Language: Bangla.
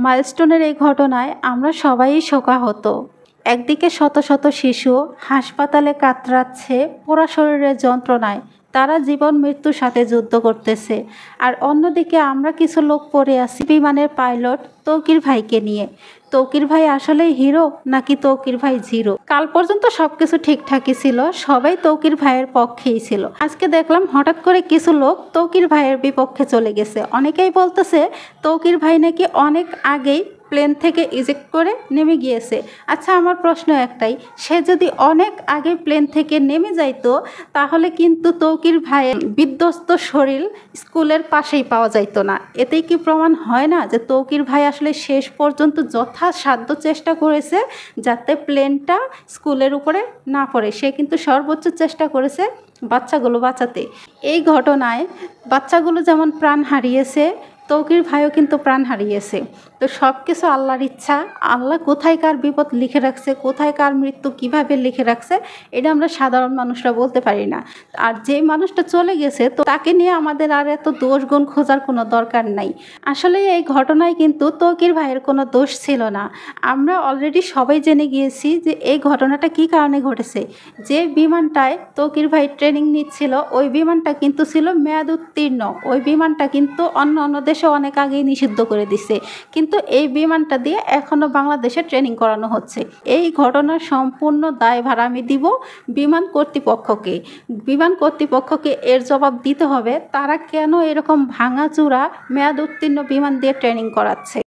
মাইলস্টোনের এই ঘটনায় আমরা সবাই শোকাহত। একদিকে শত শত শিশু হাসপাতালে কাতরাচ্ছে পোড়া শরীরের যন্ত্রণায়, তারা জীবন মৃত্যুর সাথে যুদ্ধ করতেছে। আর অন্যদিকে আমরা কিছু লোক পড়ে আছি বিমানের পাইলট তৌকির ভাইকে নিয়ে। তৌকির ভাই আসলেই হিরো নাকি তৌকির ভাই জিরো? কাল পর্যন্ত সবকিছু ঠিকঠাকই ছিল, সবাই তৌকির ভাইয়ের পক্ষেই ছিল। আজকে দেখলাম হঠাৎ করে কিছু লোক তৌকির ভাইয়ের বিপক্ষে চলে গেছে। অনেকেই বলতেছে তৌকির ভাই নাকি অনেক আগেই প্লেন থেকে ইজেক্ট করে নেমে গিয়েছে। আচ্ছা, আমার প্রশ্ন একটাই, সে যদি অনেক আগে প্লেন থেকে নেমে যাইতো তাহলে কিন্তু তৌকির ভাইয়ের বিধ্বস্ত শরীর স্কুলের পাশেই পাওয়া যাইতো না। এতেই কি প্রমাণ হয় না যে তৌকির ভাই আসলে শেষ পর্যন্ত যথাসাধ্য চেষ্টা করেছে যাতে প্লেনটা স্কুলের উপরে না পড়ে? সে কিন্তু সর্বোচ্চ চেষ্টা করেছে বাচ্চাগুলো বাঁচাতে। এই ঘটনায় বাচ্চাগুলো যেমন প্রাণ হারিয়েছে, তৌকির ভাইও কিন্তু প্রাণ হারিয়েছে। তো সব কিছু আল্লাহর ইচ্ছা। আল্লাহ কোথায় কার বিপদ লিখে রাখছে, কোথায় কার মৃত্যু কিভাবে লিখে রাখছে, এটা আমরা সাধারণ মানুষরা বলতে পারি না। আর যে মানুষটা চলে গেছে তো তাকে নিয়ে আমাদের আর এত দোষ গুণ খোঁজার কোনো দরকার নাই। আসলে এই ঘটনায় কিন্তু তৌকির ভাইয়ের কোনো দোষ ছিল না। আমরা অলরেডি সবাই জেনে গিয়েছি যে এই ঘটনাটা কী কারণে ঘটেছে। যে বিমানটায় তৌকির ভাই ট্রেনিং নিচ্ছিল ওই বিমানটা কিন্তু ছিল মেয়াদ উত্তীর্ণ। ওই বিমানটা কিন্তু অন্য দেশে অনেক আগেই নিষিদ্ধ করে দিছে, কিন্তু এই বিমানটা দিয়ে এখনও বাংলাদেশে ট্রেনিং করানো হচ্ছে। এই ঘটনার সম্পূর্ণ দায়ভার আমি দিব বিমান কর্তৃপক্ষকে। বিমান কর্তৃপক্ষকে এর জবাব দিতে হবে, তারা কেন এরকম ভাঙাচোরা মেয়াদ উত্তীর্ণ বিমান দিয়ে ট্রেনিং করাচ্ছে।